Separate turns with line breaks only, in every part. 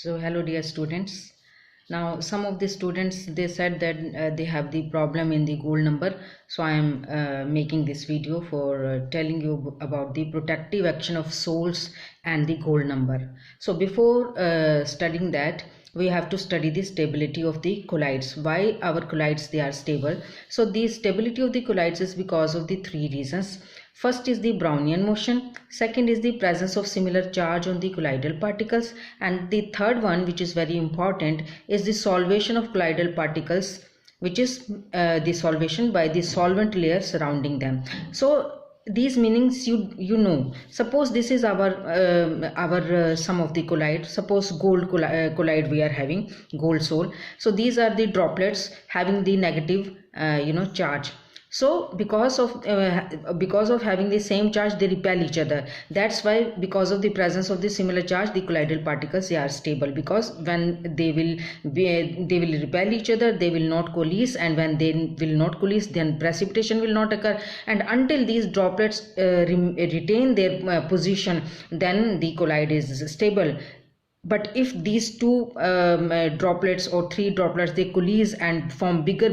So hello dear students. Now some of the students they said that they have the problem in the gold number. So I am making this video for telling you about the protective action of soles and the gold number. So before studying that, we have to study the stability of the colloids. Why our colloids they are stable? So the stability of the colloids is because of the three reasons. First is the Brownian motion, second is the presence of similar charge on the colloidal particles, and the third one, which is very important, is the solvation of colloidal particles, which is the solvation by the solvent layer surrounding them. So these meanings you know. Suppose this is our some of the colloid. Suppose gold colloid we are having, gold sole. So these are the droplets having the negative charge. So because of having the same charge, they repel each other. That's why, because of the presence of the similar charge, the colloidal particles they are stable, because when they will repel each other, they will not coalesce, and when they will not coalesce, then precipitation will not occur, and until these droplets retain their position, then the colloid is stable. But if these two droplets or three droplets they coalesce and form bigger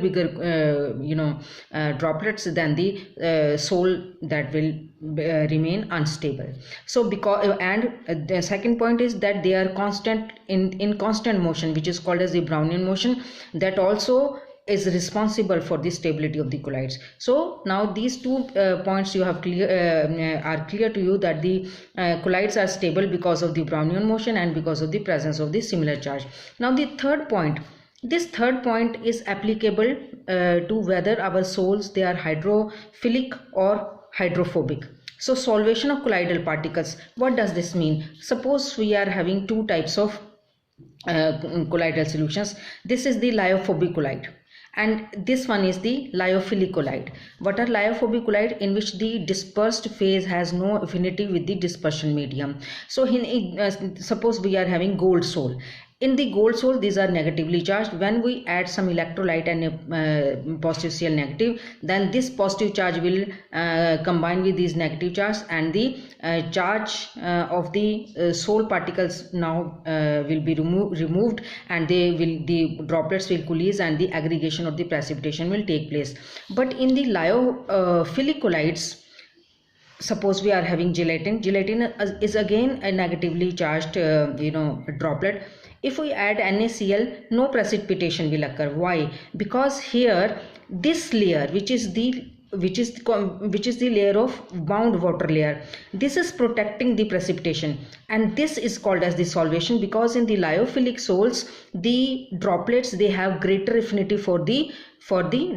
droplets, then the sole that will remain unstable. So because the second point is that they are constant in constant motion, which is called as the Brownian motion, that also is responsible for the stability of the colloids. So now these two points you have are clear to you, that the colloids are stable because of the Brownian motion and because of the presence of the similar charge. Now the third point, this third point is applicable to whether our soles they are hydrophilic or hydrophobic. So solvation of colloidal particles, what does this mean? Suppose we are having two types of colloidal solutions. This is the lyophobic colloid, and this one is the lyophilic colloid. What are lyophobic colloid? In which the dispersed phase has no affinity with the dispersion medium. So suppose we are having gold sole. In the gold sole, these are negatively charged. When we add some electrolyte and a positive Cl negative, then this positive charge will combine with these negative charge, and the charge of the sole particles now will be removed, and the droplets will coalesce, and the aggregation of the precipitation will take place. But in the lyophilic colloids, suppose we are having gelatin. Gelatin is again a negatively charged droplet. If we add NaCl, no precipitation will occur. Why? Because here this layer, which is the layer of bound water layer, this is protecting the precipitation, and this is called as the solvation, because in the lyophilic soles the droplets they have greater affinity for the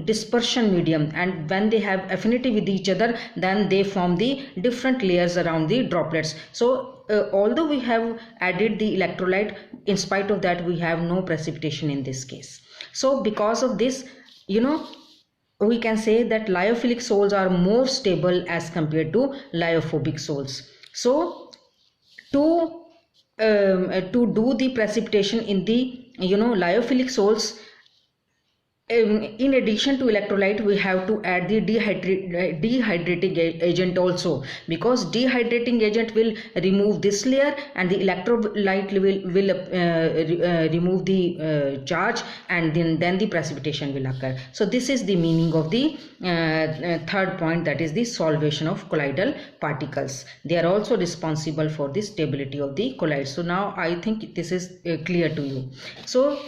dispersion medium, and when they have affinity with each other, then they form the different layers around the droplets. So although we have added the electrolyte, in spite of that we have no precipitation in this case. So because of this, we can say that lyophilic soles are more stable as compared to lyophobic soles. So to do the precipitation in the lyophilic soles, in addition to electrolyte, we have to add the dehydrating agent also, because dehydrating agent will remove this layer, and the electrolyte will remove the charge, and then the precipitation will occur. So this is the meaning of the third point, that is the solvation of colloidal particles. They are also responsible for the stability of the colloids. So now I think this is clear to you. So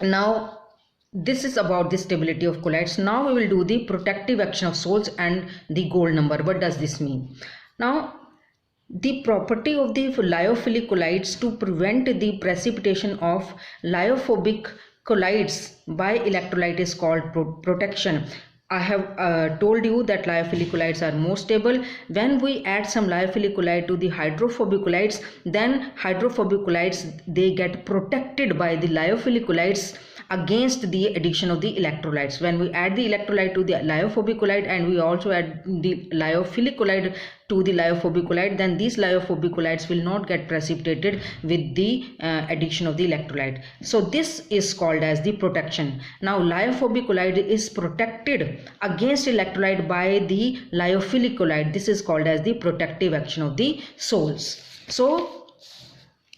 now this is about the stability of colloids. Now we will do the protective action of soles and the gold number. What does this mean? Now the property of the lyophilic colloids to prevent the precipitation of lyophobic colloids by electrolyte is called protection. I have told you that lyophilic colloids are more stable. When we add some lyophilic colloid to the hydrophobic colloids, then hydrophobic colloids they get protected by the lyophilic colloids against the addition of the electrolytes. When we add the electrolyte to the lyophobic colloid, and we also add the lyophilic colloid to the lyophobic colloid, then these lyophobic colloids will not get precipitated with the addition of the electrolyte. So this is called as the protection. Now lyophobic colloid is protected against electrolyte by the lyophilic colloid. This is called as the protective action of the soles. So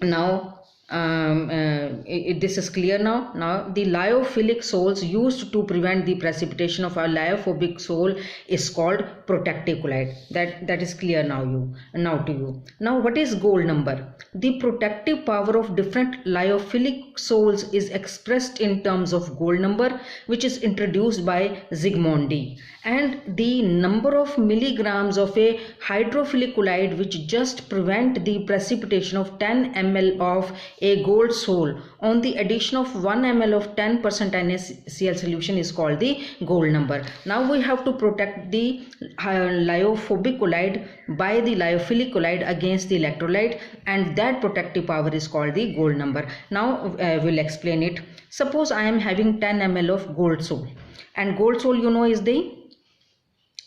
now this is clear now. Now the lyophilic soles used to prevent the precipitation of a lyophobic sole is called protective colloid. That is clear now to you. Now what is gold number? The protective power of different lyophilic soles is expressed in terms of gold number, which is introduced by Zsigmondy, and the number of milligrams of a hydrophilic colloid which just prevent the precipitation of 10 ml of a gold sole on the addition of 1 ml of 10% NaCl solution is called the gold number. Now we have to protect the lyophobic colloid by the lyophilic colloid against the electrolyte, and that protective power is called the gold number. Now we'll explain it. Suppose I am having 10 ml of gold sole, and gold sole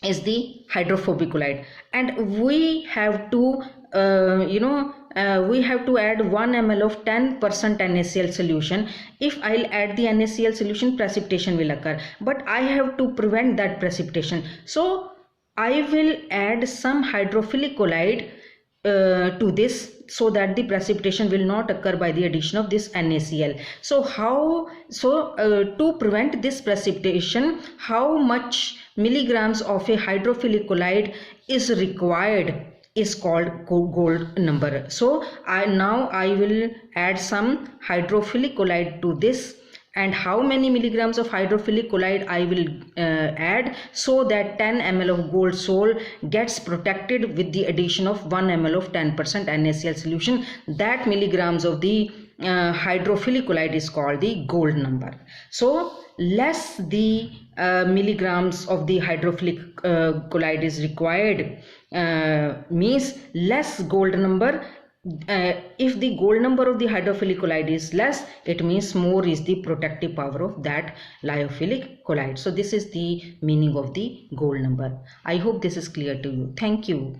is the hydrophobic colloid, and we have to we have to add 1 ml of 10% NaCl solution. If I'll add the NaCl solution, precipitation will occur, but I have to prevent that precipitation, so I will add some hydrophilic colloid to this, so that the precipitation will not occur by the addition of this NaCl. So to prevent this precipitation, how much milligrams of a hydrophilic colloid is required is called gold number. So I will add some hydrophilic colloid to this, and how many milligrams of hydrophilic colloid I will add, so that 10 ml of gold sole gets protected with the addition of 1 ml of 10% NaCl solution. That milligrams of the hydrophilic colloid is called the gold number. So less the milligrams of the hydrophilic colloid is required, means less gold number. If the gold number of the hydrophilic colloid is less, it means more is the protective power of that lyophilic colloid. So this is the meaning of the gold number. I hope this is clear to you. Thank you.